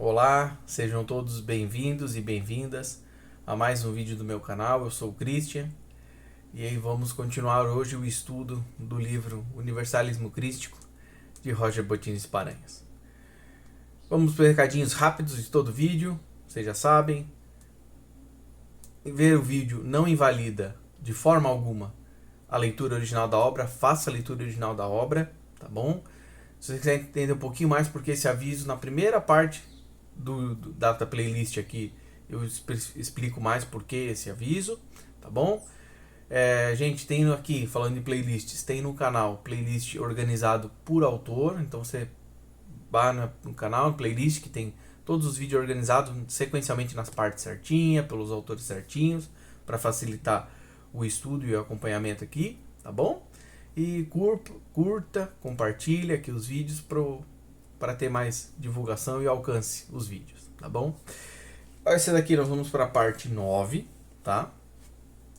Olá, sejam todos bem-vindos e bem-vindas a mais um vídeo do meu canal. Eu sou o Christian e aí vamos continuar hoje o estudo do livro Universalismo Crístico de Roger Bottini Paranhos. Vamos para os recadinhos rápidos de todo o vídeo. Vocês já sabem, ver o vídeo não invalida de forma alguma a leitura original da obra. Faça a leitura original da obra, tá bom? Se você quiser entender um pouquinho mais, porque esse aviso na primeira parte da playlist aqui eu explico mais por que esse aviso, tá bom? Gente, tem aqui, falando de playlists, tem no canal playlist organizado por autor, então você vai no canal, playlist que tem todos os vídeos organizados sequencialmente nas partes certinhas, pelos autores certinhos, para facilitar o estudo e o acompanhamento aqui, tá bom? E curta, compartilha aqui os vídeos para ter mais divulgação e alcance os vídeos, tá bom? Esse daqui nós vamos para a parte 9, tá?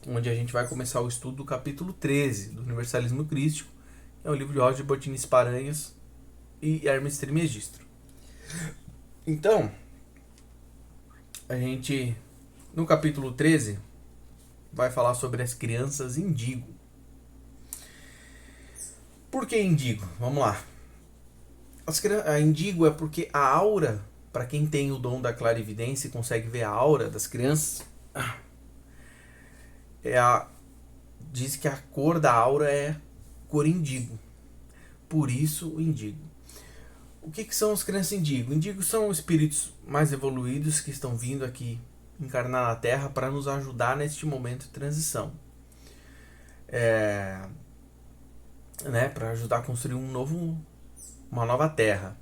Onde a gente vai começar o estudo do capítulo 13 do Universalismo Crístico, que é o livro de Roger Bottini Paranhos e Hermes Trismegisto. Então, a gente, no capítulo 13, vai falar sobre as crianças indigo. Por que indigo? Vamos lá. A indigo é porque a aura, para quem tem o dom da clarividência e consegue ver a aura das crianças, diz que a cor da aura é cor indigo. Por isso o indigo. O que são as crianças indigo? Indigo são espíritos mais evoluídos que estão vindo aqui encarnar na Terra para nos ajudar neste momento de transição. Para ajudar a construir uma nova Terra.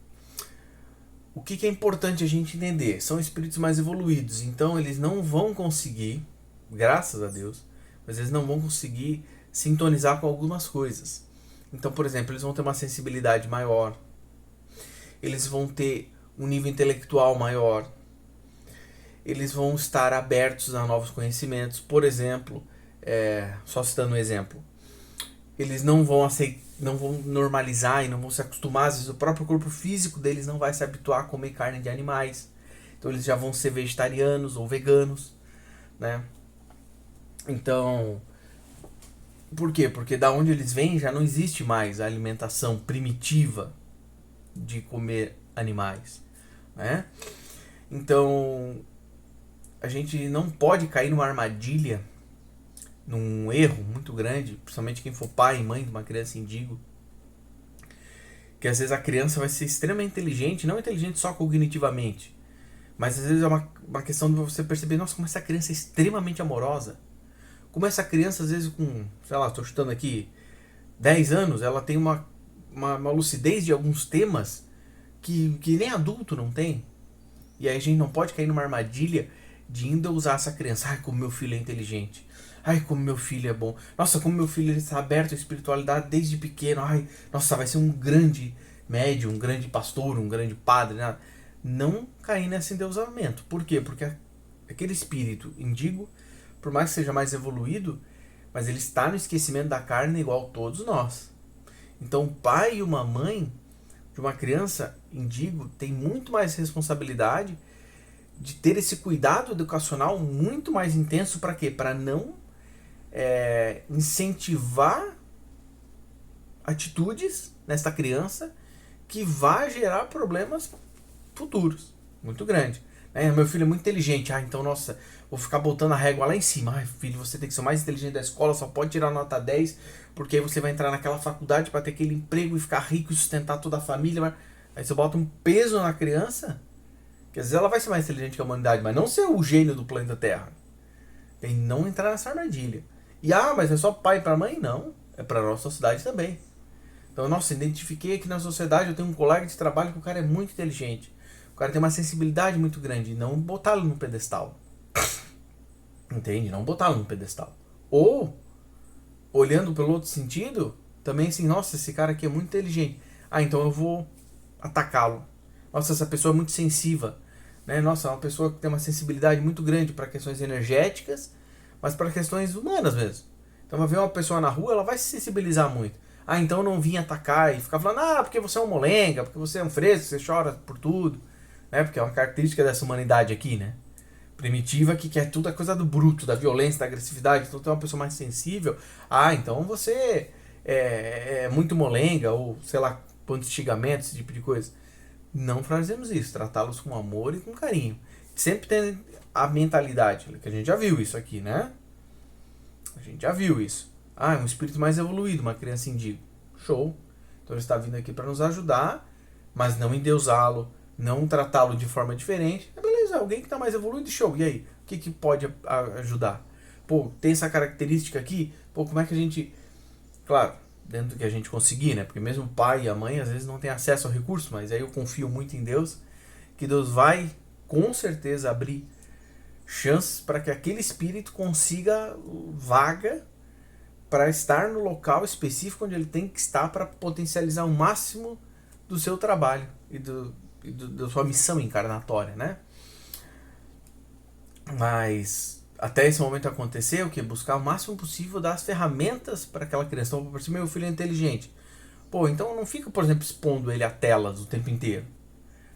O que é importante a gente entender? São espíritos mais evoluídos, então eles não vão conseguir, graças a Deus, mas eles não vão conseguir sintonizar com algumas coisas. Então, por exemplo, eles vão ter uma sensibilidade maior, eles vão ter um nível intelectual maior, eles vão estar abertos a novos conhecimentos. Por exemplo, só citando um exemplo, eles não vão normalizar e não vão se acostumar, às vezes o próprio corpo físico deles não vai se habituar a comer carne de animais, então eles já vão ser vegetarianos ou veganos, né? Então, por quê? Porque da onde eles vêm já não existe mais a alimentação primitiva de comer animais, né? Então, a gente não pode cair numa armadilha, num erro muito grande, principalmente quem for pai e mãe de uma criança indigo, que às vezes a criança vai ser extremamente inteligente, não inteligente só cognitivamente, mas às vezes é uma questão de você perceber, nossa, como essa criança é extremamente amorosa, como essa criança às vezes com, sei lá, estou chutando aqui, 10 anos, ela tem uma lucidez de alguns temas que nem adulto não tem, e aí a gente não pode cair numa armadilha de ainda usar essa criança, ai, como meu filho é inteligente, ai, como meu filho é bom, nossa, como meu filho está aberto à espiritualidade desde pequeno, ai, nossa, vai ser um grande médium, um grande pastor, um grande padre, né? Não cair nesse endeusamento. Por quê? Porque aquele espírito indigo, por mais que seja mais evoluído, mas ele está no esquecimento da carne igual a todos nós. Então o pai e uma mãe de uma criança indigo tem muito mais responsabilidade de ter esse cuidado educacional muito mais intenso. Para quê? Para não incentivar atitudes nesta criança que vai gerar problemas futuros muito grandes. Meu filho é muito inteligente, então nossa, vou ficar botando a régua lá em cima. Ai, filho, você tem que ser o mais inteligente da escola, só pode tirar nota 10, porque aí você vai entrar naquela faculdade para ter aquele emprego e ficar rico e sustentar toda a família. Aí você bota um peso na criança, que às vezes ela vai ser mais inteligente que a humanidade, mas não ser o gênio do planeta Terra. E não entrar nessa armadilha. Mas é só pai para mãe? Não, é para nossa sociedade também. Então, nossa, identifiquei aqui na sociedade, eu tenho um colega de trabalho que o cara é muito inteligente. O cara tem uma sensibilidade muito grande. Não botá-lo no pedestal. Entende? Não botá-lo no pedestal. Ou, olhando pelo outro sentido, também assim, nossa, esse cara aqui é muito inteligente. Então eu vou atacá-lo. Nossa, essa pessoa é muito sensível. Né? Nossa, é uma pessoa que tem uma sensibilidade muito grande para questões energéticas, mas para questões humanas mesmo. Então vai ver uma pessoa na rua, ela vai se sensibilizar muito. Então eu não vim atacar e ficar falando, porque você é um molenga, porque você é um fresco, você chora por tudo. né? Porque é uma característica dessa humanidade aqui, né? Primitiva, que quer tudo a coisa do bruto, da violência, da agressividade. Então tu é uma pessoa mais sensível. Ah, então você é muito molenga, ou sei lá, pontos de xingamento, esse tipo de coisa. Não fazemos isso, tratá-los com amor e com carinho. Sempre tem a mentalidade, que a gente já viu isso aqui, né? A gente já viu isso. Ah, é um espírito mais evoluído, uma criança indígena. Show. Então ele está vindo aqui para nos ajudar, mas não endeusá-lo, não tratá-lo de forma diferente. É beleza, alguém que está mais evoluído, show. E aí? O que pode ajudar? Pô, tem essa característica aqui, pô, como é que a gente... Claro, dentro do que a gente conseguir, né? Porque mesmo o pai e a mãe às vezes não têm acesso ao recurso, mas aí eu confio muito em Deus, que Deus vai com certeza abrir chances para que aquele espírito consiga vaga para estar no local específico onde ele tem que estar para potencializar o máximo do seu trabalho e da sua missão encarnatória, né? Mas até esse momento acontecer, o que? Buscar o máximo possível das ferramentas para aquela criança. Então, por meu filho é inteligente. Pô, então não fica, por exemplo, expondo ele a telas o tempo inteiro.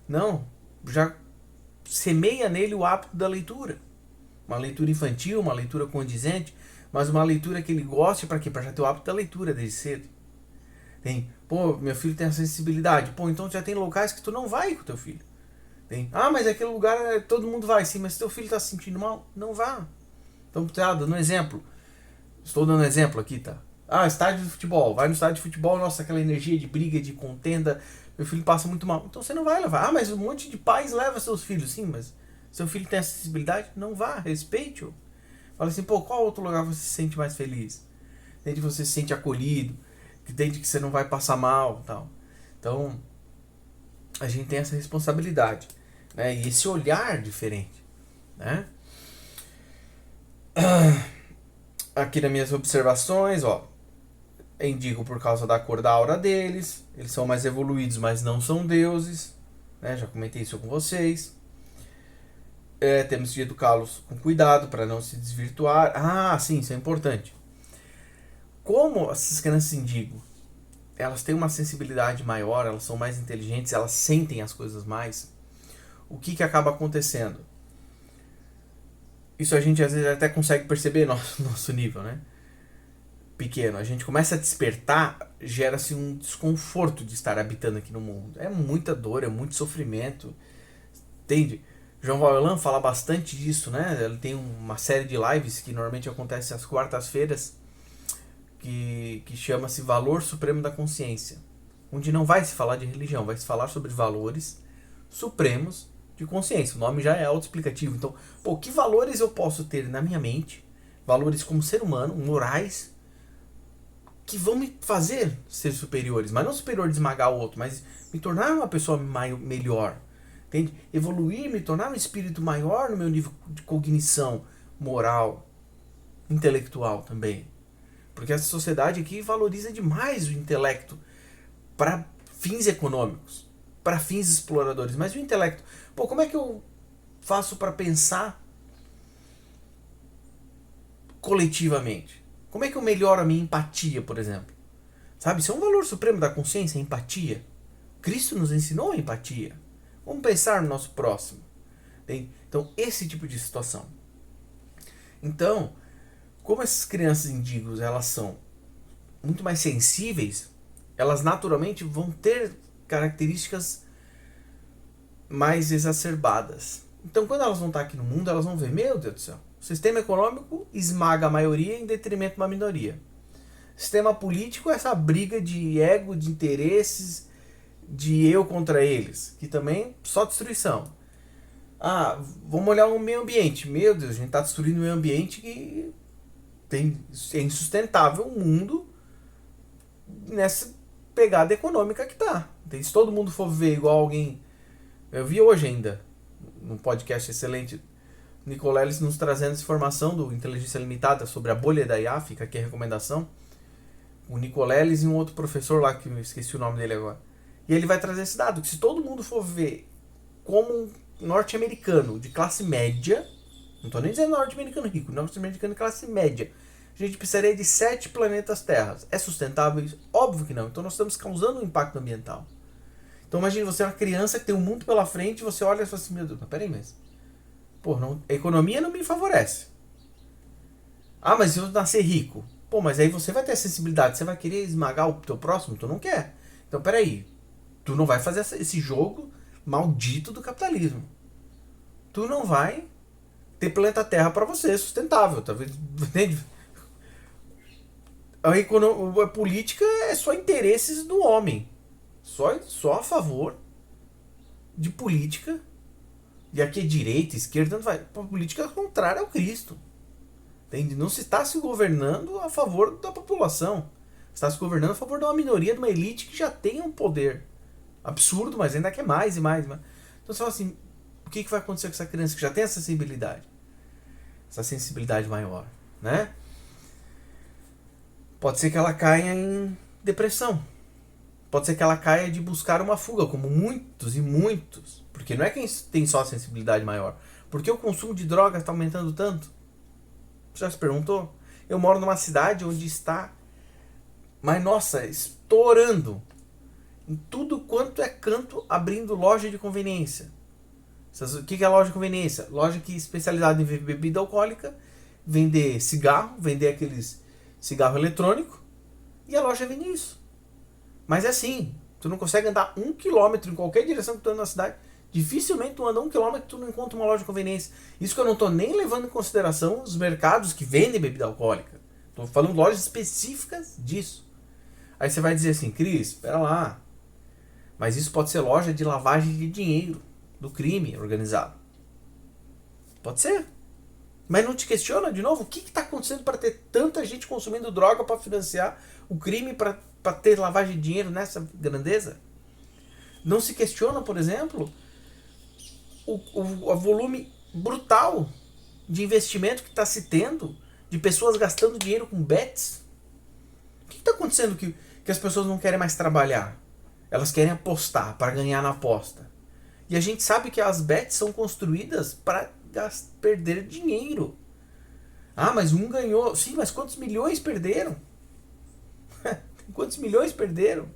Não, já semeia nele o hábito da leitura. Uma leitura infantil, uma leitura condizente, mas uma leitura que ele goste para quê? Para já ter o hábito da leitura desde cedo. Tem, pô, meu filho tem a sensibilidade. Pô, então já tem locais que tu não vai com teu filho. Tem, ah, mas aquele lugar todo mundo vai, sim, mas se teu filho está se sentindo mal, não vá. Então, tá dando um exemplo. Estou dando um exemplo aqui, tá? Ah, estádio de futebol. Vai no estádio de futebol, nossa, aquela energia de briga, de contenda, meu filho passa muito mal. Então você não vai levar. Ah, mas um monte de pais leva seus filhos. Sim, mas seu filho tem acessibilidade? Não vá, respeite-o. Fala assim, pô, qual outro lugar você se sente mais feliz? Entende que você se sente acolhido, que entende que você não vai passar mal, tal. Então, a gente tem essa responsabilidade, né? E esse olhar diferente, né? Aqui nas minhas observações, ó, indico por causa da cor da aura deles, eles são mais evoluídos, mas não são deuses, né? Já comentei isso com vocês. Temos de educá-los com cuidado para não se desvirtuar. Ah, sim, isso é importante. Como essas crianças indígena, elas têm uma sensibilidade maior, elas são mais inteligentes, elas sentem as coisas mais. O que acaba acontecendo? Isso a gente às vezes até consegue perceber no nosso nível, né? Pequeno. A gente começa a despertar, gera-se um desconforto de estar habitando aqui no mundo. É muita dor, é muito sofrimento. Entende? João Vallan fala bastante disso, né? Ele tem uma série de lives que normalmente acontece às quartas-feiras, que chama-se Valor Supremo da Consciência, onde não vai se falar de religião, vai se falar sobre valores supremos de consciência. O nome já é autoexplicativo. Então, pô, que valores eu posso ter na minha mente, valores como ser humano, morais, que vão me fazer ser superiores, mas não superior de esmagar o outro, mas me tornar uma pessoa melhor. Entende? Evoluir, me tornar um espírito maior no meu nível de cognição, moral, intelectual também. Porque essa sociedade aqui valoriza demais o intelecto para fins econômicos, para fins exploradores. Mas o intelecto, pô, como é que eu faço para pensar coletivamente? Como é que eu melhoro a minha empatia, por exemplo? Sabe, isso é um valor supremo da consciência, a empatia. Cristo nos ensinou a empatia. Vamos pensar no nosso próximo. Então, esse tipo de situação. Então, como essas crianças indígenas, elas são muito mais sensíveis, elas naturalmente vão ter características mais exacerbadas. Então, quando elas vão estar aqui no mundo, elas vão ver, meu Deus do céu, o sistema econômico esmaga a maioria em detrimento de uma minoria. O sistema político é essa briga de ego, de interesses, de eu contra eles, que também só destruição. Ah, vamos olhar o meio ambiente. Meu Deus, a gente está destruindo o meio ambiente que é insustentável o mundo nessa pegada econômica que tá. Se todo mundo for ver igual alguém... Eu vi hoje ainda, num podcast excelente, Nicoleles nos trazendo essa informação do Inteligência Limitada sobre a bolha da IA, fica aqui a recomendação. O Nicoleles e um outro professor lá, que eu esqueci o nome dele agora. E ele vai trazer esse dado, que se todo mundo for ver como um norte-americano de classe média, não estou nem dizendo norte-americano rico, norte-americano de classe média, a gente precisaria de 7 planetas terras. É sustentável isso? Óbvio que não. Então nós estamos causando um impacto ambiental. Então imagine você é uma criança que tem um mundo pela frente e você olha e fala assim, meu Deus, mas peraí, mas... Pô, não, a economia não me favorece. Ah, mas se eu nascer rico? Pô, mas aí você vai ter a sensibilidade, você vai querer esmagar o teu próximo? Tu não quer. Então peraí, tu não vai fazer esse jogo maldito do capitalismo. Tu não vai ter planeta Terra para você, sustentável, tá vendo? Entende? A política é só interesses do homem. Só a favor de política. E aqui é direita, esquerda, não vai. A política contrária ao Cristo. Entende? Não se está se governando a favor da população. Está se governando a favor de uma minoria, de uma elite que já tem um poder absurdo, mas ainda quer mais e mais. Então você fala assim, o que vai acontecer com essa criança que já tem essa sensibilidade? Essa sensibilidade maior, né? Pode ser que ela caia em depressão. Pode ser que ela caia de buscar uma fuga, como muitos e muitos. Porque não é quem tem só a sensibilidade maior. Por que o consumo de drogas está aumentando tanto? Você já se perguntou? Eu moro numa cidade onde está, mas nossa, estourando. Em tudo quanto é canto, abrindo loja de conveniência. O que é loja de conveniência? Loja que é especializada em vender bebida alcoólica, vender cigarro, vender aqueles cigarro eletrônico, e a loja vende isso. Mas é assim, tu não consegue andar 1 quilômetro em qualquer direção que tu anda na cidade, dificilmente tu anda 1 quilômetro e tu não encontra uma loja de conveniência. Isso que eu não estou nem levando em consideração os mercados que vendem bebida alcoólica. Estou falando de lojas específicas disso. Aí você vai dizer assim, Cris, espera lá, mas isso pode ser loja de lavagem de dinheiro, do crime organizado. Pode ser. Mas não te questiona, de novo, o que está acontecendo para ter tanta gente consumindo droga para financiar o crime, para ter lavagem de dinheiro nessa grandeza? Não se questiona, por exemplo, o volume brutal de investimento que está se tendo, de pessoas gastando dinheiro com bets. O que está acontecendo que as pessoas não querem mais trabalhar? Elas querem apostar para ganhar na aposta. E a gente sabe que as bets são construídas para perder dinheiro. Ah, mas um ganhou. Sim, mas quantos milhões perderam? Quantos milhões perderam?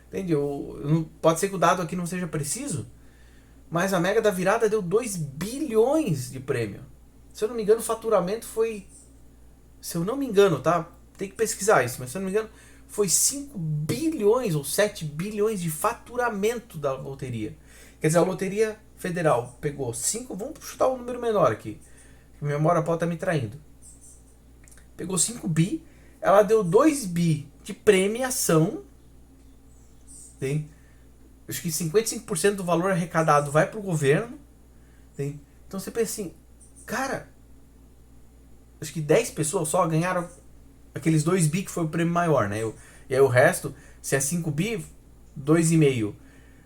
Entende? Pode ser que o dado aqui não seja preciso, mas a Mega da Virada deu 2 bilhões de prêmio. Se eu não me engano, o faturamento foi... Se eu não me engano, tá? Tem que pesquisar isso, mas se eu não me engano, foi 5 bilhões ou 7 bilhões de faturamento da loteria. Quer dizer, a Loteria Federal pegou 5... Vamos chutar um número menor aqui. A memória pode estar me traindo. Pegou 5 bi, ela deu 2 bi de premiação. Tem, acho que 55% do valor arrecadado vai para o governo. Tem, então você pensa assim, cara, acho que 10 pessoas só ganharam aqueles 2 bi que foi o prêmio maior, né? E aí o resto, se é 5 bi, 2,5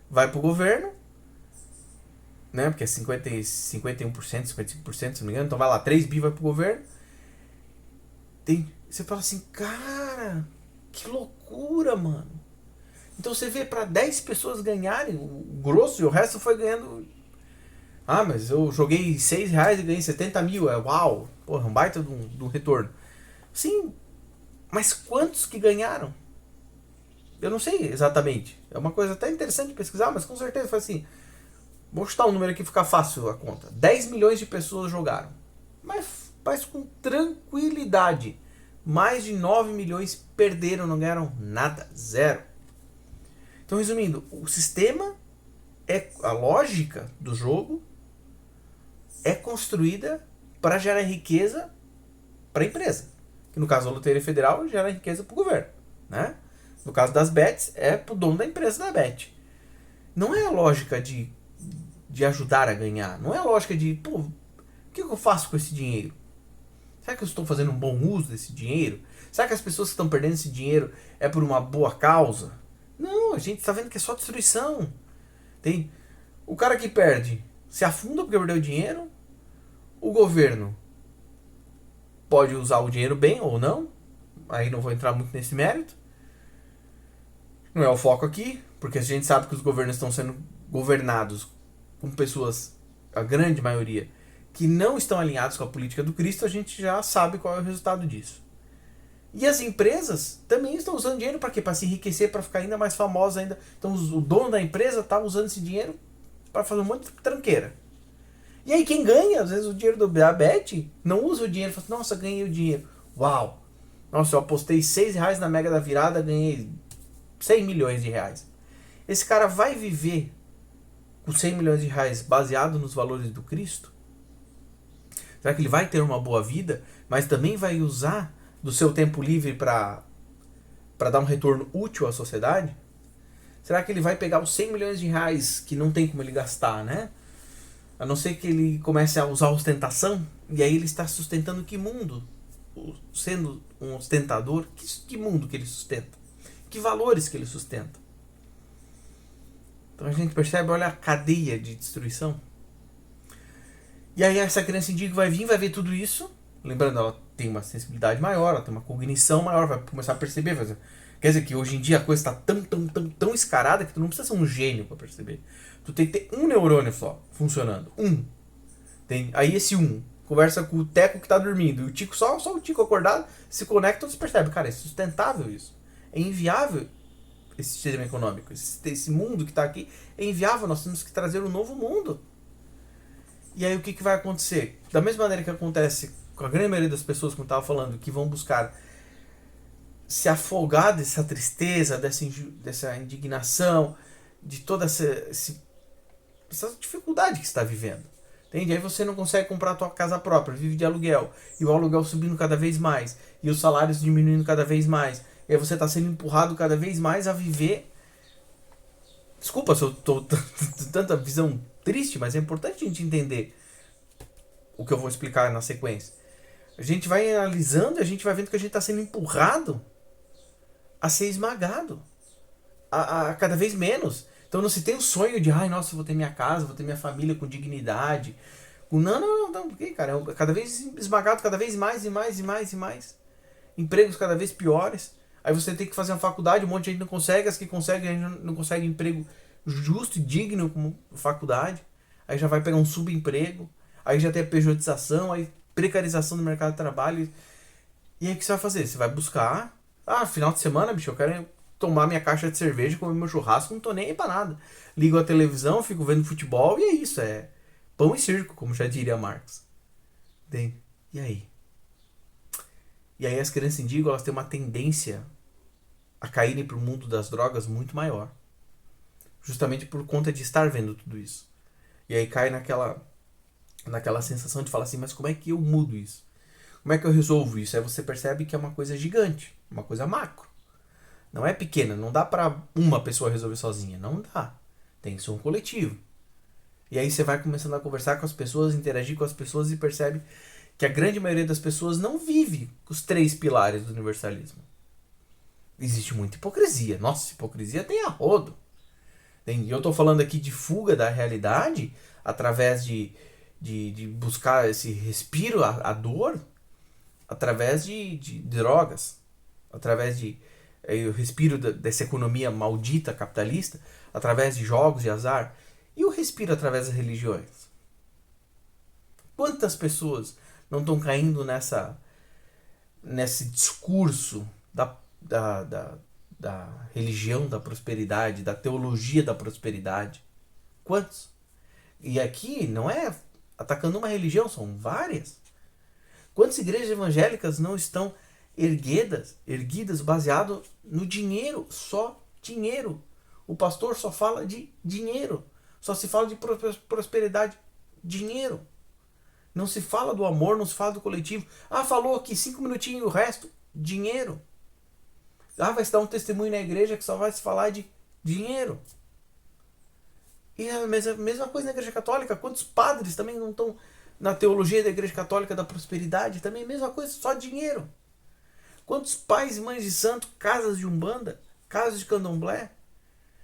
vai para o governo, né? Porque é 51%, 55%, se não me engano. Então vai lá, 3 bi vai pro governo. Você fala assim, cara, que loucura, mano. Então você vê, para 10 pessoas ganharem o grosso e o resto foi ganhando. Ah, mas eu joguei 6 reais e ganhei 70 mil. É uau, porra, um baita de um retorno. Sim, mas quantos que ganharam? Eu não sei exatamente. É uma coisa até interessante de pesquisar, mas com certeza foi assim. Vou chutar um número aqui, ficar fácil a conta. 10 milhões de pessoas jogaram. Mas com tranquilidade. Mais de 9 milhões perderam, não ganharam nada. Zero. Então, resumindo, o sistema, a lógica do jogo é construída para gerar riqueza para a empresa. Que no caso da Loteria Federal gera riqueza para o governo. Né? No caso das bets, é para o dono da empresa da bet. Não é a lógica de ajudar a ganhar. Não é a lógica de, pô, o que eu faço com esse dinheiro? Será que eu estou fazendo um bom uso desse dinheiro? Será que as pessoas que estão perdendo esse dinheiro é por uma boa causa? Não, a gente está vendo que é só destruição. Tem o cara que perde, se afunda porque perdeu dinheiro. O governo pode usar o dinheiro bem ou não. Aí não vou entrar muito nesse mérito. Não é o foco aqui, porque a gente sabe que os governos estão sendo governados com pessoas, a grande maioria, que não estão alinhados com a política do Cristo. A gente já sabe qual é o resultado disso. E as empresas também estão usando dinheiro para quê? Para se enriquecer, para ficar ainda mais famosa ainda. Então o dono da empresa está usando esse dinheiro para fazer um monte de tranqueira. E aí quem ganha, às vezes, o dinheiro da Bet, não usa o dinheiro, fala assim, nossa, ganhei o dinheiro. Uau! Nossa, eu apostei 6 reais na Mega da Virada, ganhei 100 milhões de reais. Esse cara vai viver com 100 milhões de reais baseado nos valores do Cristo? Será que ele vai ter uma boa vida, mas também vai usar do seu tempo livre para dar um retorno útil à sociedade? Será que ele vai pegar os 100 milhões de reais que não tem como ele gastar, né? A não ser que ele comece a usar ostentação, e aí ele está sustentando que mundo? Sendo um ostentador, que mundo que ele sustenta? Que valores que ele sustenta? Então a gente percebe, olha a cadeia de destruição. E aí essa criança indígena vai vir, vai ver tudo isso. Lembrando, ela tem uma sensibilidade maior, ela tem uma cognição maior, vai começar a perceber. Quer dizer que hoje em dia a coisa está tão escarada que tu não precisa ser um gênio para perceber. Tu tem que ter um neurônio só funcionando. Aí esse conversa com o Teco que está dormindo. E o Tico, só o Tico acordado, se conecta e você percebe. Cara, é sustentável isso. É inviável esse sistema econômico. Esse mundo que está aqui é inviável. Nós temos que trazer um novo mundo. E aí o que vai acontecer? Da mesma maneira que acontece com a grande maioria das pessoas, como eu estava falando, que vão buscar se afogar dessa tristeza, dessa indignação, de toda essa dificuldade que está vivendo. Entende? Aí você não consegue comprar a tua casa própria, vive de aluguel, e o aluguel subindo cada vez mais, e os salários diminuindo cada vez mais, e aí você está sendo empurrado cada vez mais a viver. Desculpa se eu estou tanta visão triste, mas é importante a gente entender o que eu vou explicar na sequência. A gente vai analisando e a gente vai vendo que a gente está sendo empurrado a ser esmagado a cada vez menos. Então não se tem o sonho de, ai, nossa, eu vou ter minha casa, vou ter minha família com dignidade. Não, porque, cara, é cada vez esmagado, cada vez mais e mais e mais e mais. Empregos cada vez piores. Aí você tem que fazer uma faculdade, um monte de gente não consegue, as que conseguem não conseguem emprego justo e digno como faculdade. Aí já vai pegar um subemprego, aí já tem a pejotização, aí precarização do mercado de trabalho. E aí o que você vai fazer? Você vai buscar, final de semana, bicho, eu quero tomar minha caixa de cerveja, comer meu churrasco, não tô nem aí pra nada. Ligo a televisão, fico vendo futebol e é isso, é pão e circo, como já diria Marx. E aí? E aí as crianças indígenas, elas têm uma tendência a caírem pro mundo das drogas muito maior. Justamente por conta de estar vendo tudo isso. E aí cai naquela sensação de falar assim, mas como é que eu mudo isso? Como é que eu resolvo isso? Aí você percebe que é uma coisa gigante, uma coisa macro. Não é pequena, não dá pra uma pessoa resolver sozinha, não dá. Tem que ser um coletivo. E aí você vai começando a conversar com as pessoas, interagir com as pessoas e percebe que a grande maioria das pessoas não vive os 3 pilares do universalismo. Existe muita hipocrisia. Nossa, hipocrisia tem a rodo. E eu estou falando aqui de fuga da realidade através de buscar esse respiro à dor através de drogas, através de o respiro dessa economia maldita capitalista, através de jogos de azar, e o respiro através das religiões. Quantas pessoas não estão caindo nesse discurso da religião da prosperidade, da teologia da prosperidade? Quantos? E aqui não é atacando uma religião, são várias. Quantas igrejas evangélicas não estão erguidas baseado no dinheiro, só dinheiro? O pastor só fala de dinheiro, só se fala de prosperidade, dinheiro. Não se fala do amor, não se fala do coletivo. Falou aqui 5 minutinhos e o resto, dinheiro. Vai se dar um testemunho na igreja que só vai se falar de dinheiro. E a mesma coisa na igreja católica. Quantos padres também não estão na teologia da igreja católica da prosperidade? Também a mesma coisa, só dinheiro. Quantos pais e mães de santo, casas de umbanda, casas de candomblé,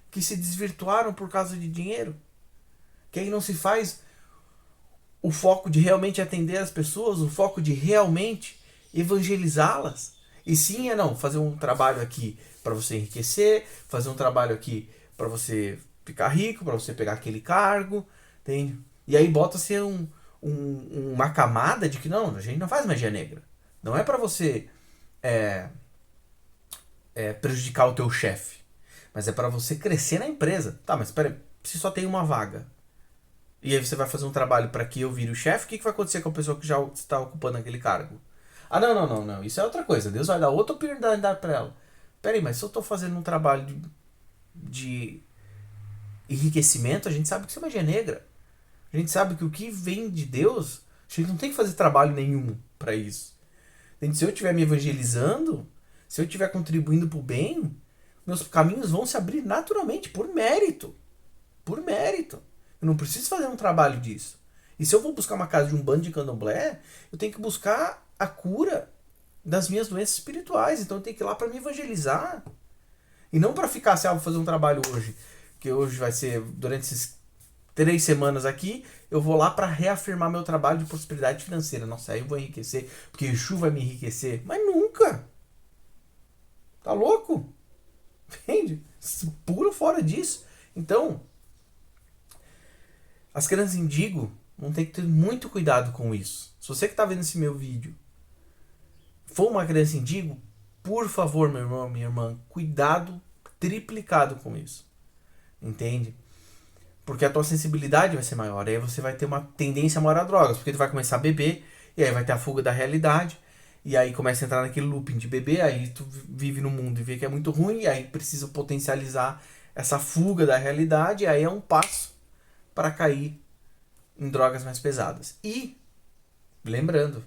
que se desvirtuaram por causa de dinheiro? Que aí não se faz o foco de realmente atender as pessoas, o foco de realmente evangelizá-las. E sim, fazer um trabalho aqui para você enriquecer, fazer um trabalho aqui para você ficar rico, para você pegar aquele cargo, entende? E aí bota-se uma camada de que não, a gente não faz magia negra. Não é para você prejudicar o teu chefe. Mas é para você crescer na empresa. Tá, mas espera aí, se só tem uma vaga, e aí você vai fazer um trabalho para que eu vire o chefe, o que vai acontecer com a pessoa que já está ocupando aquele cargo? Ah, não. Isso é outra coisa. Deus vai dar outra oportunidade para ela. Peraí, mas se eu estou fazendo um trabalho de enriquecimento, a gente sabe que isso é magia negra. A gente sabe que o que vem de Deus, a gente não tem que fazer trabalho nenhum para isso. Se eu estiver me evangelizando, se eu estiver contribuindo para o bem, meus caminhos vão se abrir naturalmente, por mérito. Por mérito. Eu não preciso fazer um trabalho disso. E se eu vou buscar uma casa de um bando de candomblé, eu tenho que buscar a cura das minhas doenças espirituais. Então eu tenho que ir lá para me evangelizar. E não para ficar assim, vou fazer um trabalho hoje. Que hoje vai ser, durante esses 3 semanas aqui, eu vou lá para reafirmar meu trabalho de prosperidade financeira. Nossa, aí eu vou enriquecer, porque Exu vai me enriquecer. Mas nunca! Tá louco? Entende? Pula fora disso. Então, as crianças indigo vão ter que ter muito cuidado com isso. Se você que está vendo esse meu vídeo for uma criança indigo, por favor, meu irmão, minha irmã, cuidado triplicado com isso. Entende? Porque a tua sensibilidade vai ser maior. Aí você vai ter uma tendência maior a drogas. Porque tu vai começar a beber, e aí vai ter a fuga da realidade. E aí começa a entrar naquele looping de beber, aí tu vive no mundo e vê que é muito ruim, e aí precisa potencializar essa fuga da realidade, e aí é um passo para cair em drogas mais pesadas. E, lembrando,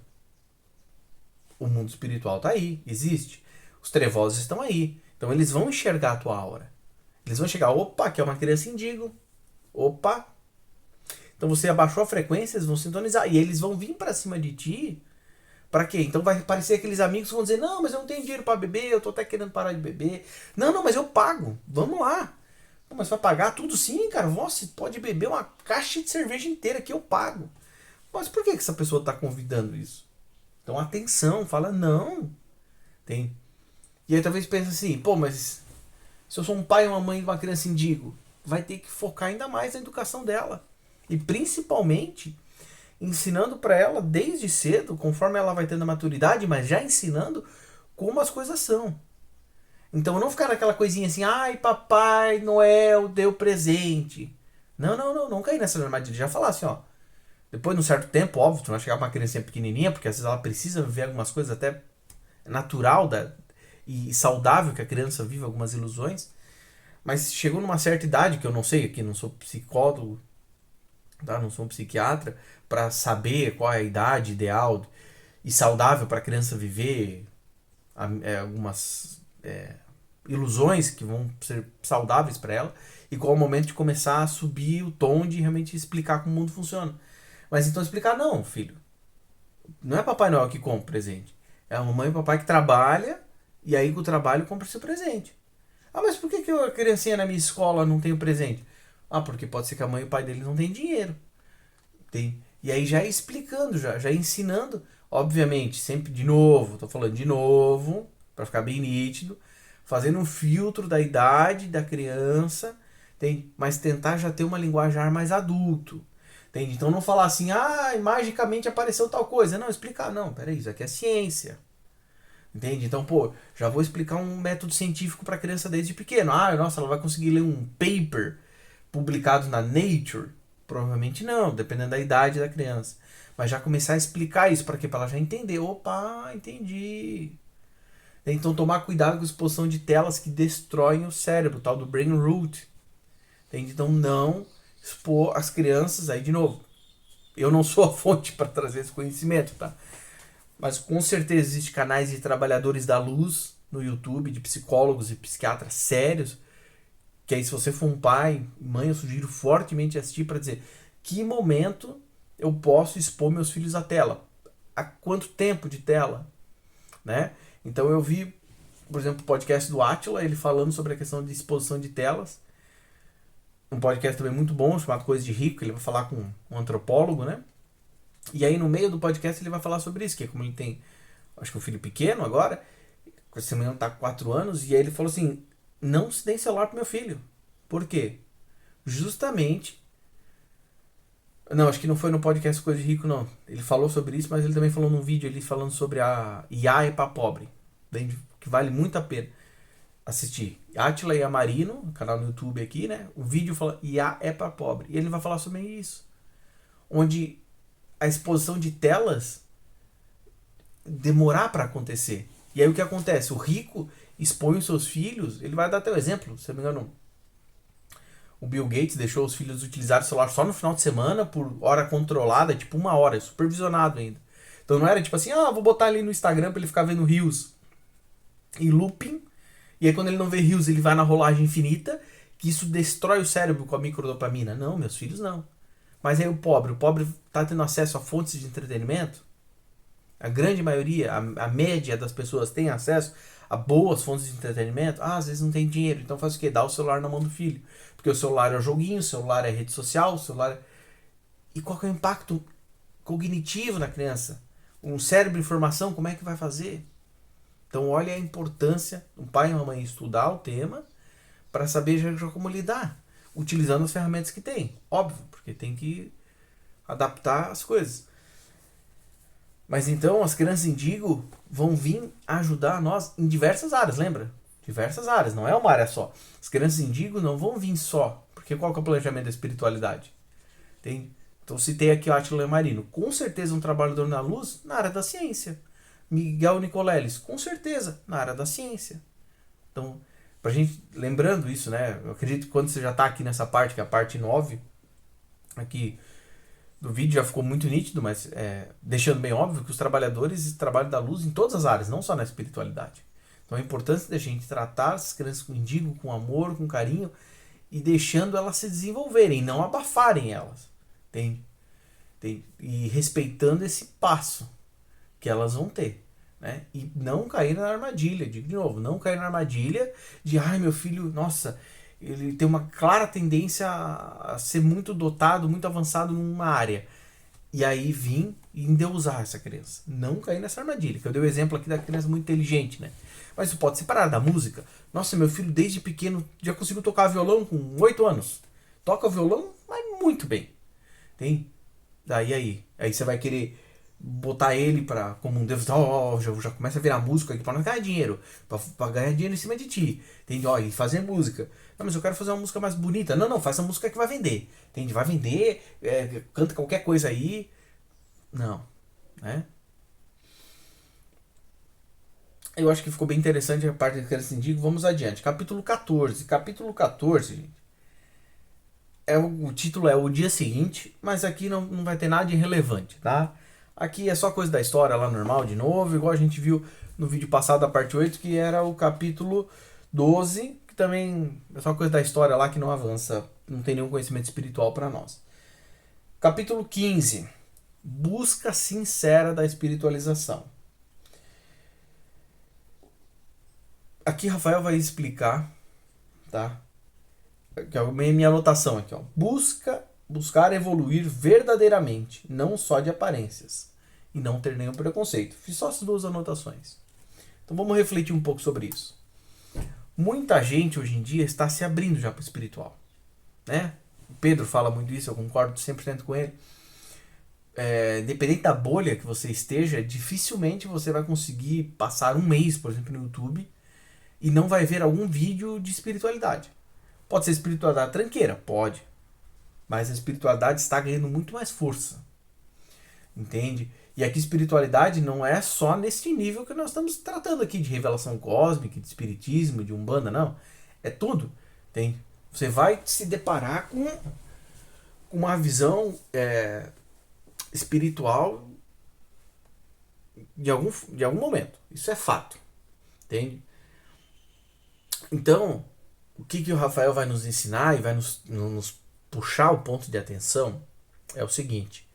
o mundo espiritual tá aí, existe. Os trevosos estão aí. Então eles vão enxergar a tua aura. Eles vão chegar, opa, que é uma criança indigo. Opa. Então você abaixou a frequência, eles vão sintonizar. E eles vão vir para cima de ti. Pra quê? Então vai aparecer aqueles amigos que vão dizer, não, mas eu não tenho dinheiro para beber, eu tô até querendo parar de beber. Não, mas eu pago. Vamos lá. Não, mas vai pagar tudo sim, cara. Você pode beber uma caixa de cerveja inteira que eu pago. Mas por que essa pessoa está convidando isso? Então atenção, fala não. Tem. E aí talvez pense assim, pô, mas se eu sou um pai ou uma mãe de uma criança indigo, vai ter que focar ainda mais na educação dela. E principalmente ensinando para ela desde cedo, conforme ela vai tendo a maturidade, mas já ensinando como as coisas são. Então não ficar naquela coisinha assim, ai, Papai Noel deu presente. Não cair nessa armadilha. Já falar assim, ó. Depois de um certo tempo, óbvio, tu não vai chegar pra uma criança pequenininha, porque às vezes ela precisa viver algumas coisas até natural e saudável que a criança vive algumas ilusões. Mas chegou numa certa idade, que eu não sei, aqui não sou psicólogo, tá? Não sou um psiquiatra, para saber qual é a idade ideal e saudável para a criança viver algumas ilusões que vão ser saudáveis para ela, e qual é o momento de começar a subir o tom de realmente explicar como o mundo funciona. Mas então explicar, não, filho. Não é Papai Noel que compra presente. É a mamãe e o papai que trabalha, e aí com o trabalho compra seu presente. Ah, mas por que a criancinha na minha escola não tem o presente? Ah, porque pode ser que a mãe e o pai dele não tem dinheiro. Tem. E aí já explicando, já ensinando. Obviamente, sempre de novo, tô falando de novo, para ficar bem nítido, fazendo um filtro da idade da criança, mas tentar já ter uma linguajar mais adulto. Entende? Então não falar assim, magicamente apareceu tal coisa. Não, explicar, não, peraí, isso aqui é ciência. Entende? Então, pô, já vou explicar um método científico para a criança desde pequeno. Nossa, ela vai conseguir ler um paper publicado na Nature? Provavelmente não, dependendo da idade da criança. Mas já começar a explicar isso para quê? Para ela já entender. Opa, entendi. Então tomar cuidado com a exposição de telas que destroem o cérebro, tal do brain root. Entende? Então não expor as crianças aí de novo. Eu não sou a fonte para trazer esse conhecimento, tá? Mas com certeza existem canais de trabalhadores da luz no YouTube, de psicólogos e psiquiatras sérios, que aí se você for um pai, mãe, eu sugiro fortemente assistir para dizer que momento eu posso expor meus filhos à tela. Há quanto tempo de tela? Né? Então eu vi, por exemplo, o podcast do Átila, ele falando sobre a questão de exposição de telas. Um podcast também muito bom, chamado Coisa de Rico, que ele vai falar com um antropólogo, né? E aí no meio do podcast ele vai falar sobre isso, que é como ele tem, acho que um filho pequeno agora, esse menino tá com 4 anos, e aí ele falou assim, não se dê celular pro meu filho. Por quê? Justamente, não, acho que não foi no podcast Coisa de Rico, não. Ele falou sobre isso, mas ele também falou num vídeo ali falando sobre a IA é pra pobre, que vale muito a pena. assistir Átila Yamarino, canal no YouTube aqui, né? O vídeo fala IA é para pobre. E ele vai falar sobre isso. Onde a exposição de telas demorar para acontecer. E aí o que acontece? O rico expõe os seus filhos, ele vai dar até o exemplo, se eu não me engano. O Bill Gates deixou os filhos utilizarem o celular só no final de semana, por hora controlada, tipo 1 hora, supervisionado ainda. Então não era tipo assim, vou botar ali no Instagram pra ele ficar vendo Reels em looping, e aí quando ele não vê Reels, ele vai na rolagem infinita, que isso destrói o cérebro com a microdopamina. Não, meus filhos não. Mas aí o pobre tá tendo acesso a fontes de entretenimento. A grande maioria, a média das pessoas tem acesso a boas fontes de entretenimento. Às vezes não tem dinheiro, então faz o quê? Dá o celular na mão do filho. Porque o celular é o joguinho, o celular é rede social, o celular é... E qual que é o impacto cognitivo na criança? Um cérebro em formação, como é que vai fazer? Então olha a importância do pai e uma mãe estudar o tema para saber já como lidar, utilizando as ferramentas que tem. Óbvio, porque tem que adaptar as coisas. Mas então as crianças indígena vão vir ajudar nós em diversas áreas, lembra? Diversas áreas, não é uma área só. As crianças indígena não vão vir só, porque qual que é o planejamento da espiritualidade? Então citei aqui o Átila Marino, com certeza um trabalhador na luz na área da ciência. Miguel Nicoleles, com certeza na área da ciência. Então, pra gente, lembrando isso, né? Eu acredito que quando você já está aqui nessa parte, que é a parte 9, aqui do vídeo já ficou muito nítido, mas deixando bem óbvio que os trabalhadores trabalham da luz em todas as áreas, não só na espiritualidade. Então a importância da gente tratar essas crianças com indigo, com amor, com carinho, e deixando elas se desenvolverem, não abafarem elas. E respeitando esse passo que elas vão ter. Né? E não cair na armadilha, digo de novo, não cair na armadilha de, meu filho, nossa, ele tem uma clara tendência a ser muito dotado, muito avançado numa área. E aí vir e endeusar essa criança. Não cair nessa armadilha. Que eu dei o exemplo aqui da criança muito inteligente, né? Mas isso pode separar da música. Nossa, meu filho desde pequeno já conseguiu tocar violão com 8 anos. Toca o violão, mas muito bem. Aí você vai querer botar ele como um deus, já começa a virar músico aqui para não ganhar dinheiro, para ganhar dinheiro em cima de ti, entende? E fazer música. Não, mas eu quero fazer uma música mais bonita. Não, faz a música que vai vender, entende? Vai vender, canta qualquer coisa aí. Não, né? Eu acho que ficou bem interessante a parte que eles indicam. Vamos adiante. Capítulo 14. Capítulo 14, gente. O título é O Dia Seguinte, mas aqui não vai ter nada de relevante, tá? Aqui é só coisa da história lá normal de novo, igual a gente viu no vídeo passado da parte 8, que era o capítulo 12, que também é só coisa da história lá que não avança, não tem nenhum conhecimento espiritual para nós. Capítulo 15. Busca sincera da espiritualização. Aqui Rafael vai explicar, tá? Que é a minha anotação aqui, ó. Buscar evoluir verdadeiramente, não só de aparências, e não ter nenhum preconceito. Fiz só essas 2 anotações. Então vamos refletir um pouco sobre isso. Muita gente hoje em dia está se abrindo já para o espiritual, né? O Pedro fala muito isso, eu concordo 100% com ele. Dependendo da bolha que você esteja, dificilmente você vai conseguir passar um mês, por exemplo, no YouTube e não vai ver algum vídeo de espiritualidade. Pode ser espiritualidade tranqueira? Pode. Mas a espiritualidade está ganhando muito mais força. Entende? E aqui espiritualidade não é só nesse nível que nós estamos tratando aqui, de revelação cósmica, de espiritismo, de umbanda, não. É tudo. Você vai se deparar com uma visão espiritual de algum momento. Isso é fato. Entende? Então, o que o Rafael vai nos ensinar e vai nos puxar o ponto de atenção é o seguinte: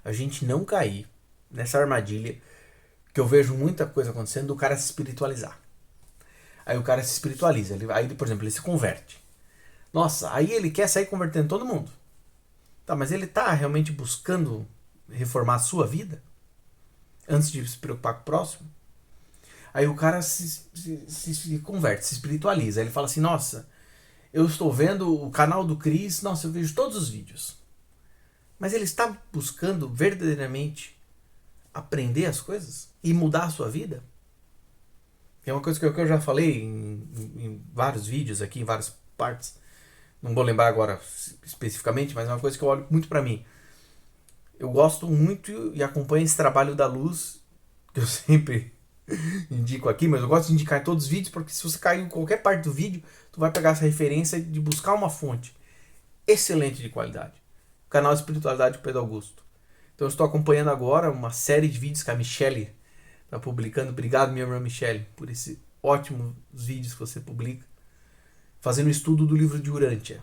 a gente não cair nessa armadilha que eu vejo muita coisa acontecendo do cara se espiritualizar. Aí o cara se espiritualiza, aí por exemplo ele se converte. Nossa, aí ele quer sair convertendo todo mundo. Tá, mas ele tá realmente buscando reformar a sua vida antes de se preocupar com o próximo? Aí o cara se converte, se espiritualiza. Aí ele fala assim: nossa, eu estou vendo o canal do Cris, nossa, eu vejo todos os vídeos. Mas ele está buscando verdadeiramente aprender as coisas e mudar a sua vida? Tem uma coisa que eu já falei em vários vídeos aqui, em várias partes. Não vou lembrar agora especificamente, mas é uma coisa que eu olho muito pra mim. Eu gosto muito e acompanho esse trabalho da luz, que eu sempre indico aqui, mas eu gosto de indicar em todos os vídeos, porque se você cair em qualquer parte do vídeo, tu vai pegar essa referência de buscar uma fonte excelente de qualidade. O canal Espiritualidade com Pedro Augusto. Então eu estou acompanhando agora uma série de vídeos que a Michelle está publicando. Obrigado, minha irmã Michelle, por esses ótimos vídeos que você publica. Fazendo um estudo do livro de Urântia.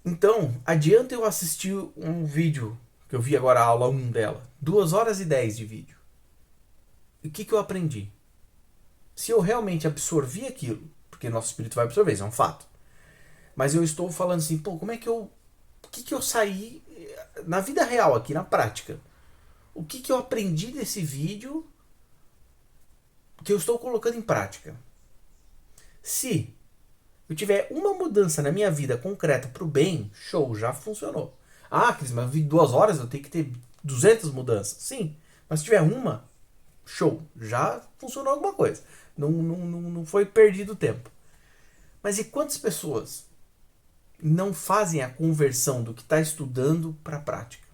Então, adianta eu assistir um vídeo, que eu vi agora a aula 1 dela. 2 horas e 10 de vídeo. E o que eu aprendi? Se eu realmente absorvi aquilo, porque nosso espírito vai absorver, isso é um fato. Mas eu estou falando assim, pô, como é que eu... O que eu saí na vida real aqui, na prática? O que eu aprendi desse vídeo que eu estou colocando em prática? Se eu tiver uma mudança na minha vida concreta pro bem, show, já funcionou. Ah, Cris, mas eu vi 2 horas, eu tenho que ter 200 mudanças. Sim, mas se tiver uma, show, já funcionou alguma coisa. Não foi perdido tempo. Mas e quantas pessoas não fazem a conversão do que está estudando para a prática?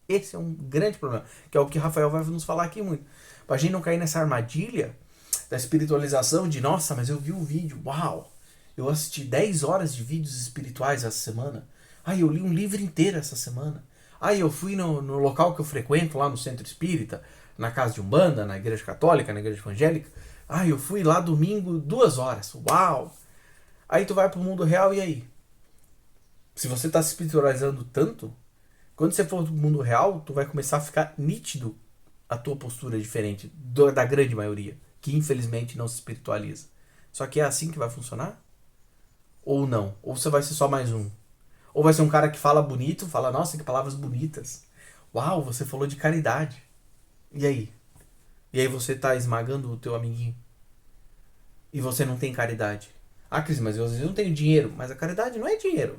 Esse é um grande problema, que é o que Rafael vai nos falar aqui muito. Para a gente não cair nessa armadilha da espiritualização de, nossa, mas eu vi um vídeo, uau, eu assisti 10 horas de vídeos espirituais essa semana. Eu li um livro inteiro essa semana. Eu fui no local que eu frequento, lá no Centro Espírita, na Casa de Umbanda, na Igreja Católica, na Igreja Evangélica. Eu fui lá domingo 2 horas. Uau! Aí tu vai pro mundo real e aí? Se você está se espiritualizando tanto, quando você for pro mundo real, tu vai começar a ficar nítido a tua postura diferente da grande maioria, que infelizmente não se espiritualiza. Só que é assim que vai funcionar? Ou não? Ou você vai ser só mais um? Ou vai ser um cara que fala bonito, fala, nossa, que palavras bonitas. Uau, você falou de caridade. E aí? E aí você tá esmagando o teu amiguinho. E você não tem caridade. Cris, mas eu às vezes não tenho dinheiro. Mas a caridade não é dinheiro.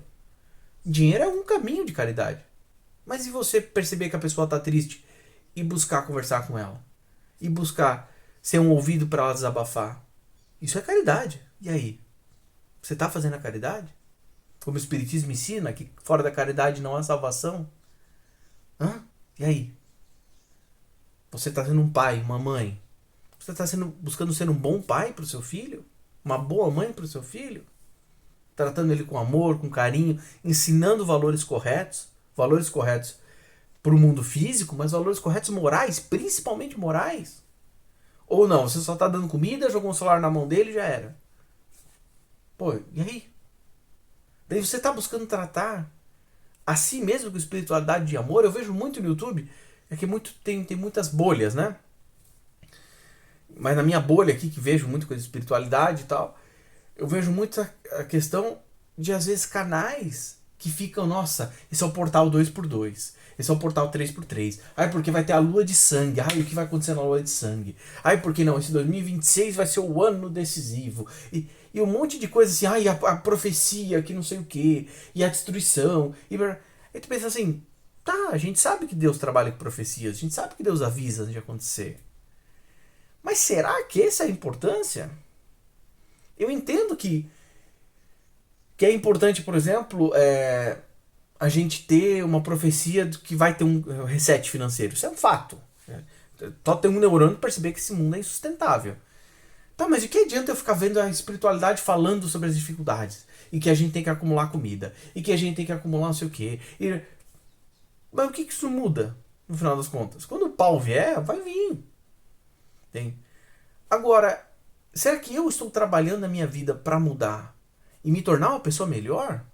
Dinheiro é um caminho de caridade. Mas e você perceber que a pessoa tá triste e buscar conversar com ela? E buscar ser um ouvido para ela desabafar? Isso é caridade. E aí? Você tá fazendo a caridade? Como o Espiritismo ensina, que fora da caridade não há salvação? E aí? Você está sendo um pai, uma mãe? Você está buscando ser um bom pai para o seu filho? Uma boa mãe para o seu filho? Tratando ele com amor, com carinho, ensinando valores corretos para o mundo físico, mas valores corretos morais, principalmente morais? Ou não, você só está dando comida, jogou um celular na mão dele e já era? Pô, e aí? Daí você está buscando tratar a si mesmo com espiritualidade de amor. Eu vejo muito no YouTube, é que tem muitas bolhas, né? Mas na minha bolha aqui, que vejo muito coisa de espiritualidade e tal, eu vejo muito a questão de, às vezes, canais que ficam, nossa, esse é o portal 2x2, esse é o portal 3x3, porque vai ter a lua de sangue, o que vai acontecer na lua de sangue, porque não, esse 2026 vai ser o ano decisivo, e um monte de coisa assim, a profecia, que não sei o que, e a destruição, aí tu pensa assim, tá, a gente sabe que Deus trabalha com profecias, a gente sabe que Deus avisa antes de acontecer, mas será que essa é a importância? Eu entendo que é importante, por exemplo, a gente ter uma profecia de que vai ter um reset financeiro. Isso é um fato. Só ter um neurônio para perceber que esse mundo é insustentável. Tá, mas de que adianta eu ficar vendo a espiritualidade falando sobre as dificuldades? E que a gente tem que acumular comida. E que a gente tem que acumular não sei o quê. Mas o que isso muda, no final das contas? Quando o pau vier, vai vir. Tem. Agora, será que eu estou trabalhando na minha vida para mudar e me tornar uma pessoa melhor?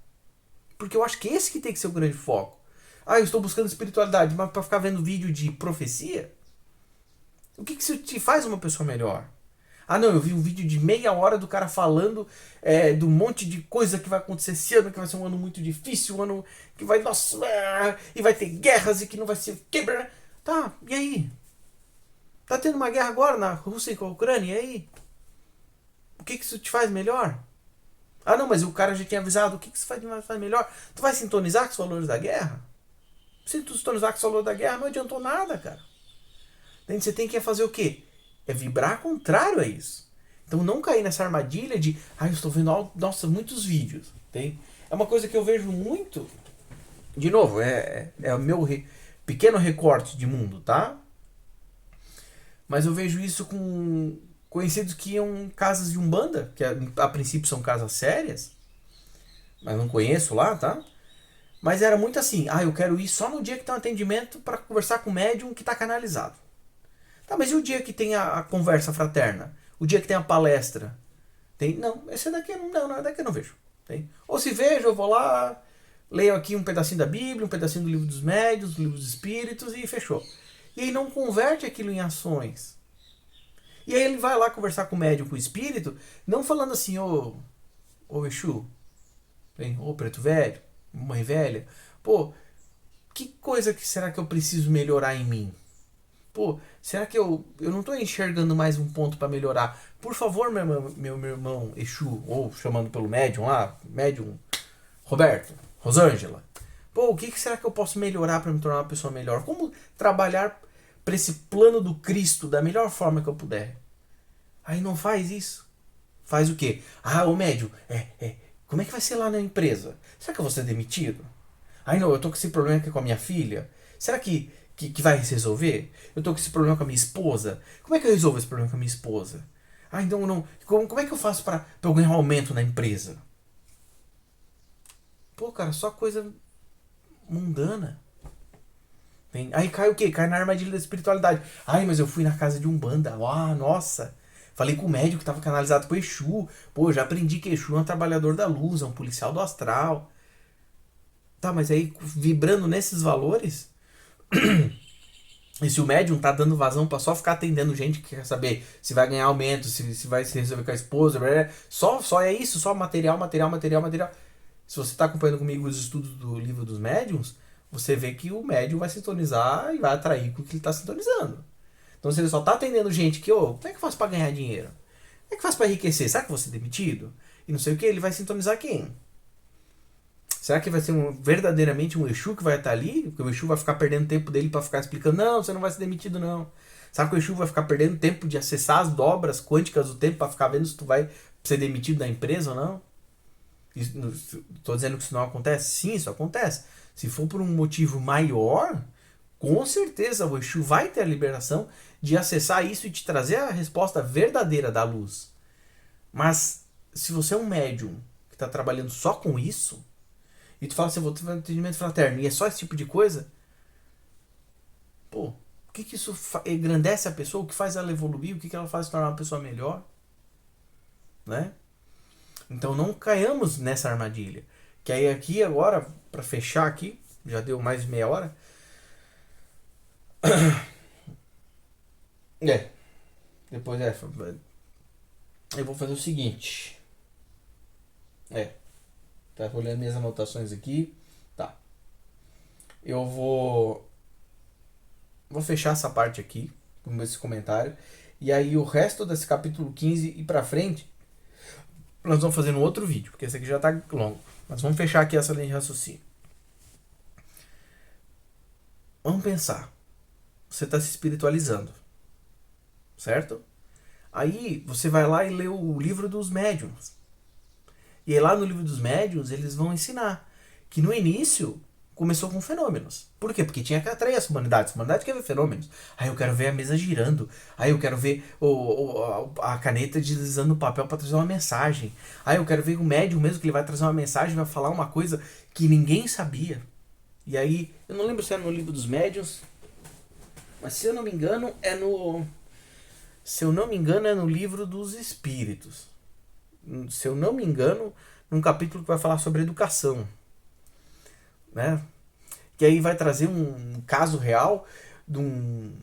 Porque eu acho que esse que tem que ser o grande foco. Eu estou buscando espiritualidade, mas para ficar vendo vídeo de profecia? O que isso te faz uma pessoa melhor? Não, eu vi um vídeo de meia hora do cara falando de um monte de coisa que vai acontecer esse ano, que vai ser um ano muito difícil, um ano que vai, nossa, e vai ter guerras e que não vai ser quebra. Tá, e aí? Tá tendo uma guerra agora na Rússia e com a Ucrânia, e aí? O que isso te faz melhor? Não, mas o cara já tinha avisado, o que isso faz melhor? Tu vai sintonizar com os valores da guerra? Se tu sintonizar com os valores da guerra, não adiantou nada, cara. Daí você tem que fazer o quê? É vibrar contrário a isso. Então não cair nessa armadilha de, eu estou vendo, nossa, muitos vídeos. Tem? É uma coisa que eu vejo muito. De novo, é o meu pequeno recorte de mundo, tá? Mas eu vejo isso com conhecidos que iam casas de umbanda, que a princípio são casas sérias, mas não conheço lá, tá? Mas era muito assim, eu quero ir só no dia que tem um atendimento para conversar com o médium que está canalizado. Tá, mas e o dia que tem a conversa fraterna? O dia que tem a palestra? Tem? Não, esse daqui não, daqui eu não vejo. Tem? Ou se vejo, eu vou lá, leio aqui um pedacinho da Bíblia, um pedacinho do livro dos médiuns, do livro dos espíritos e fechou. E aí não converte aquilo em ações. E aí ele vai lá conversar com o médium, com o espírito, não falando assim, ô Exu, ô preto velho, mãe velha, pô, que coisa que será que eu preciso melhorar em mim? Pô, será que eu não tô enxergando mais um ponto para melhorar? Por favor, meu irmão Exu, ou chamando pelo médium lá, médium Roberto, Rosângela. Pô, o que será que eu posso melhorar para me tornar uma pessoa melhor? Como trabalhar para esse plano do Cristo da melhor forma que eu puder? Aí não faz isso. Faz o quê? O médium, como é que vai ser lá na empresa? Será que eu vou ser demitido? Não, eu tô com esse problema aqui com a minha filha. Será que vai se resolver? Eu tô com esse problema com a minha esposa. Como é que eu resolvo esse problema com a minha esposa? Então não. Como é que eu faço para eu ganhar um aumento na empresa? Pô, cara, só coisa mundana. Aí cai o quê? Cai na armadilha da espiritualidade. Mas eu fui na casa de Umbanda. Nossa. Falei com o médico que estava canalizado com Exu. Pô, já aprendi que Exu é um trabalhador da luz, é um policial do astral. Tá, mas aí vibrando nesses valores, e se o médium tá dando vazão pra só ficar atendendo gente que quer saber se vai ganhar aumento, se vai se resolver com a esposa, só é isso, só material. Se você tá acompanhando comigo os estudos do livro dos médiums, você vê que o médium vai sintonizar e vai atrair com o que ele tá sintonizando. Então se ele só tá atendendo gente que, como é que eu faço pra ganhar dinheiro? Como é que eu faço pra enriquecer? Será que eu vou ser demitido? E não sei o que, ele vai sintonizar quem? Será que vai ser verdadeiramente um Exu que vai estar ali? Porque o Exu vai ficar perdendo tempo dele para ficar explicando, não, você não vai ser demitido não. Será que o Exu vai ficar perdendo tempo de acessar as dobras quânticas do tempo para ficar vendo se tu vai ser demitido da empresa ou não? Estou dizendo que isso não acontece? Sim, isso acontece. Se for por um motivo maior, com certeza o Exu vai ter a liberação de acessar isso e te trazer a resposta verdadeira da luz. Mas se você é um médium que está trabalhando só com isso, e tu fala assim, eu vou ter um atendimento fraterno, e é só esse tipo de coisa, pô, o que isso engrandece a pessoa? O que faz ela evoluir? O que ela faz se tornar uma pessoa melhor? Né? Então não caiamos nessa armadilha. Que aí aqui agora, para fechar aqui, já deu mais de meia hora. Depois eu vou fazer o seguinte. Tá olhando minhas anotações aqui. Tá. Eu vou fechar essa parte aqui com esse comentário. E aí o resto desse capítulo 15 e pra frente, nós vamos fazer no outro vídeo, porque esse aqui já tá longo. Mas vamos fechar aqui essa linha de raciocínio. Vamos pensar. Você está se espiritualizando, certo? Aí você vai lá e lê o livro dos médiuns. E aí lá no livro dos médiuns eles vão ensinar que no início começou com fenômenos. Por quê? Porque tinha que atrair essa humanidade. A humanidade quer ver fenômenos. Aí eu quero ver a mesa girando. Aí eu quero ver a caneta deslizando no papel para trazer uma mensagem. Aí eu quero ver o médium mesmo, que ele vai trazer uma mensagem, vai falar uma coisa que ninguém sabia. E aí, eu não lembro se é no livro dos médiuns, mas se eu não me engano é no livro dos espíritos. Se eu não me engano, num capítulo que vai falar sobre educação. Né? Que aí vai trazer um caso real de um...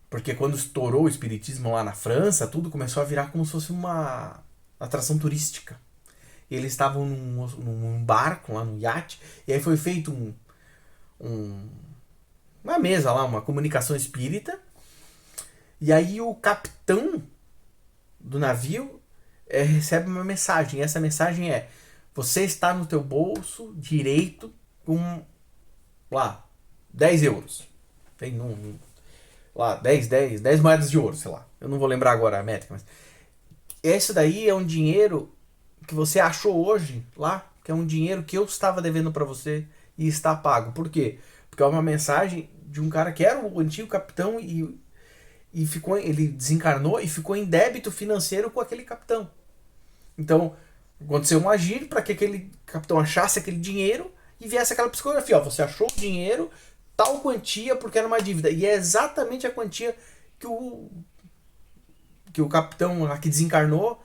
Porque quando estourou o espiritismo lá na França, tudo começou a virar como se fosse uma atração turística. E eles estavam num barco, lá no iate, e aí foi feito uma mesa lá, uma comunicação espírita, e aí o capitão do navio recebe uma mensagem, e essa mensagem é: você está no teu bolso direito com, lá, 10 euros. lá, 10 moedas de ouro, sei lá. Eu não vou lembrar agora a métrica, mas esse daí é um dinheiro que você achou hoje lá, que é um dinheiro que eu estava devendo para você e está pago. Por quê? Porque é uma mensagem de um cara que era o antigo capitão e ficou, ele desencarnou e ficou em débito financeiro com aquele capitão. Então, aconteceu um agir para que aquele capitão achasse aquele dinheiro e viesse aquela psicografia. Ó, você achou o dinheiro, tal quantia, porque era uma dívida. E é exatamente a quantia que o capitão lá que desencarnou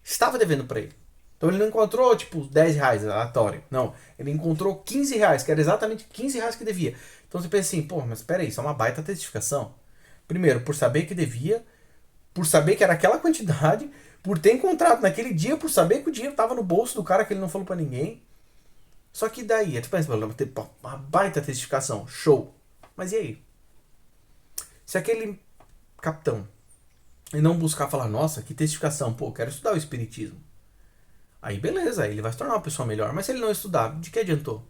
estava devendo para ele. Então ele não encontrou, tipo, 10 reais aleatório. Não, ele encontrou 15 reais, que era exatamente 15 reais que devia. Então você pensa assim, pô, mas peraí, isso é uma baita testificação. Primeiro, por saber que devia, por saber que era aquela quantidade, por ter encontrado naquele dia, por saber que o dinheiro estava no bolso do cara que ele não falou para ninguém. Só que daí, tu pensa, uma baita testificação, show. Mas e aí? Se aquele capitão e não buscar falar, nossa, que testificação, pô, quero estudar o espiritismo. Aí beleza, aí ele vai se tornar uma pessoa melhor. Mas se ele não estudar, de que adiantou?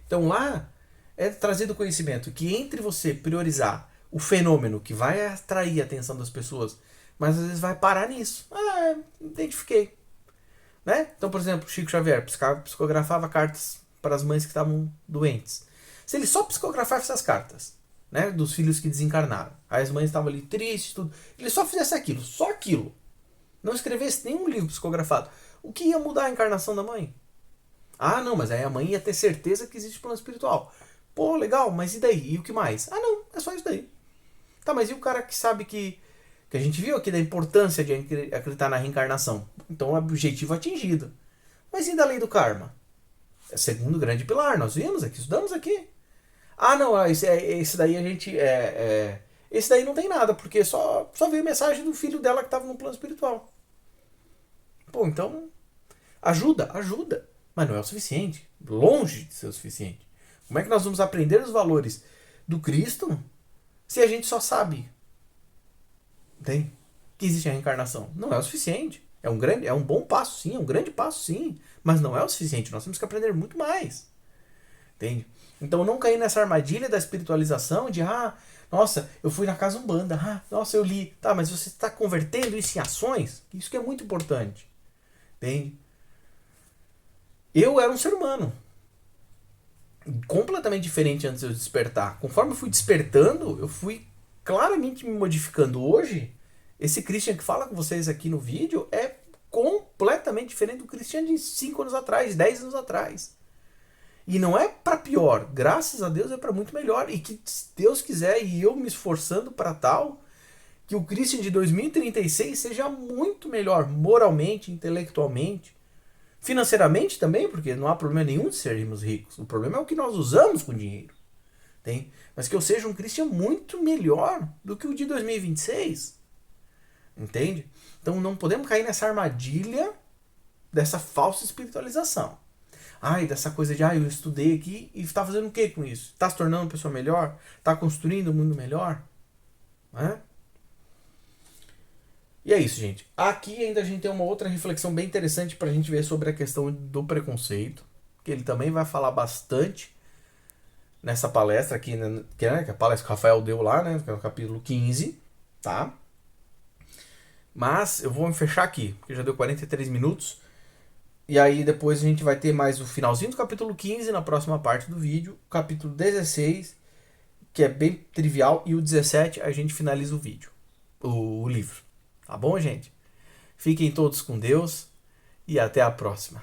Então lá é trazido conhecimento que entre você priorizar o fenômeno que vai atrair a atenção das pessoas, mas às vezes vai parar nisso. Ah, identifiquei. Né? Então, por exemplo, Chico Xavier psicografava cartas para as mães que estavam doentes. Se ele só psicografasse essas cartas, né, dos filhos que desencarnaram, aí as mães estavam ali tristes, tudo, ele só fizesse aquilo, só aquilo, não escrevesse nenhum livro psicografado, o que ia mudar a encarnação da mãe? Ah, não, mas aí a mãe ia ter certeza que existe plano espiritual. Pô, legal, mas e daí? E o que mais? Ah, não, é só isso daí. Tá, mas e o cara que sabe que a gente viu aqui da importância de acreditar na reencarnação? Então, o objetivo atingido. Mas e da lei do karma? É o segundo grande pilar, nós vimos aqui, estudamos aqui. Ah, não, esse daí a gente... esse daí não tem nada, porque só veio mensagem do filho dela que estava no plano espiritual. Pô, então... Ajuda. Mas não é o suficiente. Longe de ser o suficiente. Como é que nós vamos aprender os valores do Cristo se a gente só sabe, tem, que existe a reencarnação? Não é o suficiente. É um bom passo, sim. É um grande passo, sim. Mas não é o suficiente. Nós temos que aprender muito mais. Entende? Então não cair nessa armadilha da espiritualização de, nossa, eu fui na casa Umbanda, nossa, eu li. Tá, mas você está convertendo isso em ações? Isso que é muito importante. Entende? Eu era um ser humano. Completamente diferente antes de eu despertar. Conforme eu fui despertando, eu fui claramente me modificando. Hoje, esse Christian que fala com vocês aqui no vídeo é completamente diferente do Christian de 5 anos atrás, 10 anos atrás. E não é para pior, graças a Deus é para muito melhor. E que se Deus quiser, e eu me esforçando para tal, que o Christian de 2036 seja muito melhor moralmente, intelectualmente, financeiramente também, porque não há problema nenhum de sermos ricos. O problema é o que nós usamos com o dinheiro. Tem? Mas que eu seja um Christian muito melhor do que o de 2026. Entende? Então não podemos cair nessa armadilha dessa falsa espiritualização. Dessa coisa de, eu estudei aqui e está fazendo o que com isso? Está se tornando uma pessoa melhor? Está construindo um mundo melhor? Né? E é isso, gente. Aqui ainda a gente tem uma outra reflexão bem interessante para a gente ver sobre a questão do preconceito, que ele também vai falar bastante nessa palestra aqui, né, que é a palestra que o Rafael deu lá, né, que é o capítulo 15, tá? Mas eu vou me fechar aqui, porque já deu 43 minutos. E aí depois a gente vai ter mais o finalzinho do capítulo 15 na próxima parte do vídeo. O capítulo 16, que é bem trivial, e o 17 a gente finaliza o vídeo, o livro. Tá bom, gente? Fiquem todos com Deus e até a próxima.